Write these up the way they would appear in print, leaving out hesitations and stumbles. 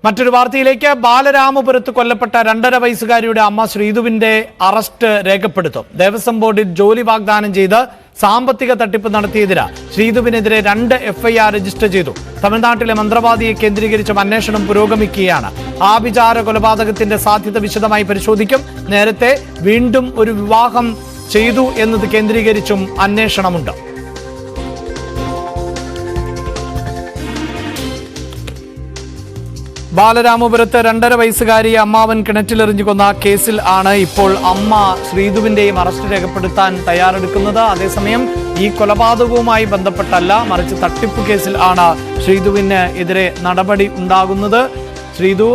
മറ്റൊരു വാർത്തയിലേക്ക് ബാലരാമപുരത്ത് കൊല്ലപ്പെട്ട 2.5 വയസ്സുകാരിയുടെ അമ്മ ശ്രീധുവിന്റെ അറസ്റ്റ് രേഖപ്പെടുത്തും. ദേവസ്വം ബോർഡിൽ ജോലി വാഗ്ദാനം ചെയ്ത് സാമ്പത്തിക തട്ടിപ്പ് നടത്തിയതിന് ശ്രീധുവിനെതിരെ 2 FIR രജിസ്റ്റർ ചെയ്തു. തമിഴ്നാട്ടിലെ മന്ത്രവാദിയെ കേന്ദ്രീകരിച്ചും അന്വേഷണം പുരോഗമിക്കുകയാണ്. ആഭിചാര കൊലപാതകത്തിന്റെ സാധ്യത വിശദമായി പരിശോധിക്കും. നേരത്തെ വീണ്ടും ഒരു വിവാഹം ചെയ്തു എന്നത് കേന്ദ്രീകരിച്ചും അന്വേഷണമുണ്ട്. ബാലരാമപുരത്ത് 2.5 വയസ്സുകാരിയെ അമ്മാവൻ കിണറ്റിലെറിഞ്ഞു കൊന്ന കേസിൽ ആണ് ഇപ്പോൾ അമ്മ ശ്രീധുവിന്റെയും അറസ്റ്റ് രേഖപ്പെടുത്താൻ തയ്യാറെടുക്കുന്നത്. അതേസമയം ഈ കൊലപാതകവുമായി ബന്ധപ്പെട്ടല്ല, മറിച്ച് തട്ടിപ്പ് കേസിൽ ആണ് ശ്രീധുവിന് എതിരെ നടപടി ഉണ്ടാകുന്നത്. ശ്രീധു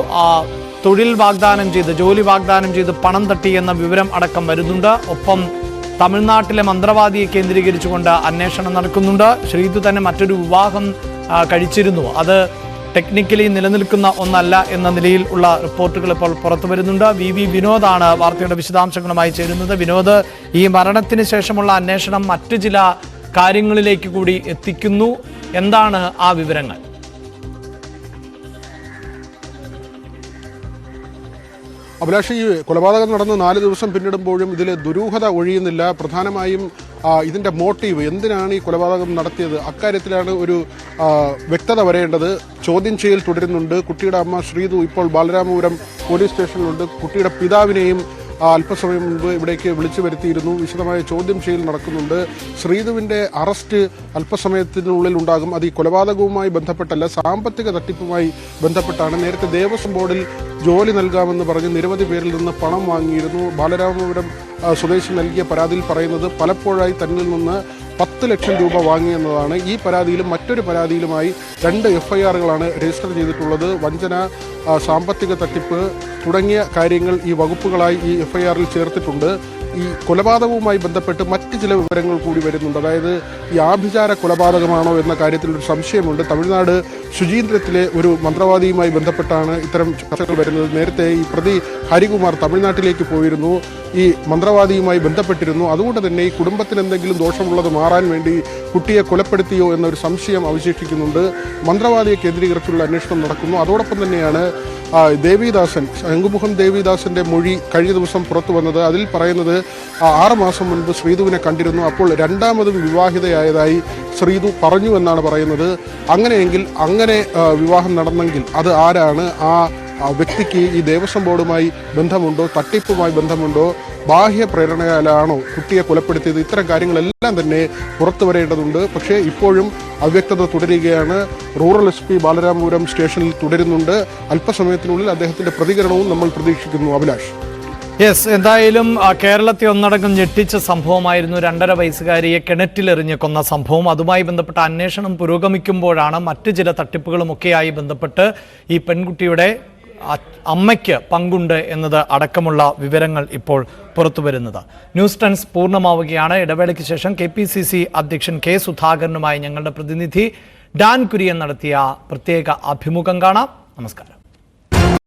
തൊഴിൽ വാഗ്ദാനം ചെയ്ത്, ജോലി വാഗ്ദാനം ചെയ്ത് പണം തട്ടിയെന്ന വിവരം അടക്കം വരുന്നുണ്ട്. ഒപ്പം തമിഴ്നാട്ടിലെ മന്ത്രവാദിയെ കേന്ദ്രീകരിച്ചുകൊണ്ട് അന്വേഷണം നടക്കുന്നുണ്ട്. ശ്രീധു തന്നെ മറ്റൊരു വിവാഹം കഴിച്ചിരുന്നു. അത് ടെക്നിക്കലി നിലനിൽക്കുന്ന ഒന്നല്ല എന്ന നിലയിൽ ഉള്ള റിപ്പോർട്ടുകൾ ഇപ്പോൾ പുറത്തു വരുന്നുണ്ട്. VV വിനോദാണ് വാർത്തയുടെ വിശദാംശങ്ങളുമായി ചേരുന്നത്. വിനോദ്, ഈ മരണത്തിന് ശേഷമുള്ള അന്വേഷണം മറ്റു ചില കാര്യങ്ങളിലേക്ക് കൂടി എത്തിക്കുന്നു. എന്താണ് ആ വിവരങ്ങൾ? അഭിലാഷ്, ഈ കൊലപാതകം നടന്ന് 4 ദിവസം പിന്നിടുമ്പോഴും ഇതിൽ ദുരൂഹത ഒഴിയുന്നില്ല. പ്രധാനമായും ഇതിൻ്റെ മോട്ടീവ്, എന്തിനാണ് ഈ കൊലപാതകം നടത്തിയത്, അക്കാര്യത്തിലാണ് ഒരു വ്യക്തത വരേണ്ടത്. ചോദ്യം ചെയ്യൽ തുടരുന്നുണ്ട്. കുട്ടിയുടെ അമ്മ ശ്രീധു ഇപ്പോൾ ബാലരാമപുരം പോലീസ് സ്റ്റേഷനിലുണ്ട്. കുട്ടിയുടെ പിതാവിനെയും അല്പസമയം മുൻപ് ഇവിടേക്ക് വിളിച്ചു വരുത്തിയിരുന്നു. വിശദമായ ചോദ്യം ചെയ്യൽ നടക്കുന്നുണ്ട്. ശ്രീധുവിൻ്റെ അറസ്റ്റ് അല്പസമയത്തിനുള്ളിൽ ഉണ്ടാകും. അത് ഈ കൊലപാതകവുമായി ബന്ധപ്പെട്ടല്ല, സാമ്പത്തിക തട്ടിപ്പുമായി ബന്ധപ്പെട്ടാണ്. നേരത്തെ ദേവസ്വം ബോർഡിൽ ജോലി നൽകാമെന്ന് പറഞ്ഞ് നിരവധി പേരിൽ നിന്ന് പണം വാങ്ങിയിരുന്നു. ബാലരാമപുരം സ്വദേശി നൽകിയ പരാതിയിൽ പറയുന്നത് പലപ്പോഴായി തന്നിൽ നിന്ന് 10 ലക്ഷം രൂപ വാങ്ങിയെന്നതാണ്. ഈ പരാതിയിലും മറ്റൊരു പരാതിയിലുമായി 2 FIRകളാണ് രജിസ്റ്റർ ചെയ്തിട്ടുള്ളത്. വഞ്ചന, സാമ്പത്തിക തട്ടിപ്പ് തുടങ്ങിയ കാര്യങ്ങൾ ഈ വകുപ്പുകളായി ഈ FIRൽ ചേർത്തിട്ടുണ്ട്. ഈ കൊലപാതകവുമായി ബന്ധപ്പെട്ട് മറ്റ് ചില വിവരങ്ങൾ കൂടി വരുന്നുണ്ട്. അതായത് ഈ ആഭിചാര കൊലപാതകമാണോ എന്ന കാര്യത്തിൽ ഒരു സംശയമുണ്ട്. തമിഴ്നാട് ശുചീന്ദ്രത്തിലെ ഒരു മന്ത്രവാദിയുമായി ബന്ധപ്പെട്ടാണ് ഇത്തരം ചർച്ചകൾ വരുന്നത്. നേരത്തെ ഈ പ്രതി ഹരികുമാർ തമിഴ്നാട്ടിലേക്ക് പോയിരുന്നു, ഈ മന്ത്രവാദിയുമായി ബന്ധപ്പെട്ടിരുന്നു. അതുകൊണ്ട് തന്നെ ഈ കുടുംബത്തിന് എന്തെങ്കിലും ദോഷമുള്ളത് മാറാൻ വേണ്ടി കുട്ടിയെ കൊലപ്പെടുത്തിയോ എന്നൊരു സംശയം അവശേഷിക്കുന്നുണ്ട്. മന്ത്രവാദിയെ കേന്ദ്രീകരിച്ചുള്ള അന്വേഷണം നടക്കുന്നു. അതോടൊപ്പം തന്നെയാണ് ദേവിദാസൻ, ശംഖുമുഖം ദേവിദാസന്റെ മൊഴി കഴിഞ്ഞ ദിവസം പുറത്തു വന്നത്. അതിൽ പറയുന്നത് 6 മാസം മുൻപ് ശ്രീധുവിനെ കണ്ടിരുന്നു. അപ്പോൾ രണ്ടാമതും വിവാഹിതയായതായി ശ്രീധു പറഞ്ഞു എന്നാണ് പറയുന്നത്. അങ്ങനെയെങ്കിൽ അങ്ങനെ വിവാഹം നടന്നെങ്കിൽ അത് ആരാണ്? ആ വ്യക്തിക്ക് ഈ ദേവസ്വം ബോർഡുമായി ബന്ധമുണ്ടോ, തട്ടിപ്പുമായി ബന്ധമുണ്ടോ, ബാഹ്യ പ്രേരണയാലാണോ കുട്ടിയെ കൊലപ്പെടുത്തിയത്? ഇത്തരം കാര്യങ്ങളെല്ലാം തന്നെ പുറത്തു വരേണ്ടതുണ്ട്. പക്ഷേ ഇപ്പോഴും അവ്യക്തത തുടരുകയാണ്. റൂറൽ SP ബാലരാമപുരം സ്റ്റേഷനിൽ തുടരുന്നുണ്ട്. അല്പസമയത്തിനുള്ളിൽ അദ്ദേഹത്തിന്റെ പ്രതികരണവും നമ്മൾ പ്രതീക്ഷിക്കുന്നു. അഭിലാഷ്, എന്തായാലും കേരളത്തെ ഒന്നടങ്കം ഞെട്ടിച്ച സംഭവമായിരുന്നു 2.5 വയസ്സുകാരിയെ കിണറ്റിലെറിഞ്ഞ് കൊന്ന സംഭവം. അതുമായി ബന്ധപ്പെട്ട അന്വേഷണം പുരോഗമിക്കുമ്പോഴാണ് മറ്റ് ചില തട്ടിപ്പുകളുമൊക്കെയായി ബന്ധപ്പെട്ട് ഈ പെൺകുട്ടിയുടെ അമ്മയ്ക്ക് പങ്കുണ്ട് എന്നത് അടക്കമുള്ള വിവരങ്ങൾ ഇപ്പോൾ പുറത്തു വരുന്നത്. ന്യൂസ് ടൺസ് പൂർണ്ണമാവുകയാണ്. ഇടവേളയ്ക്ക് ശേഷം KPCC അധ്യക്ഷൻ K സുധാകരനുമായി ഞങ്ങളുടെ പ്രതിനിധി ഡാൻ കുര്യൻ നടത്തിയ പ്രത്യേക അഭിമുഖം കാണാം. നമസ്കാരം.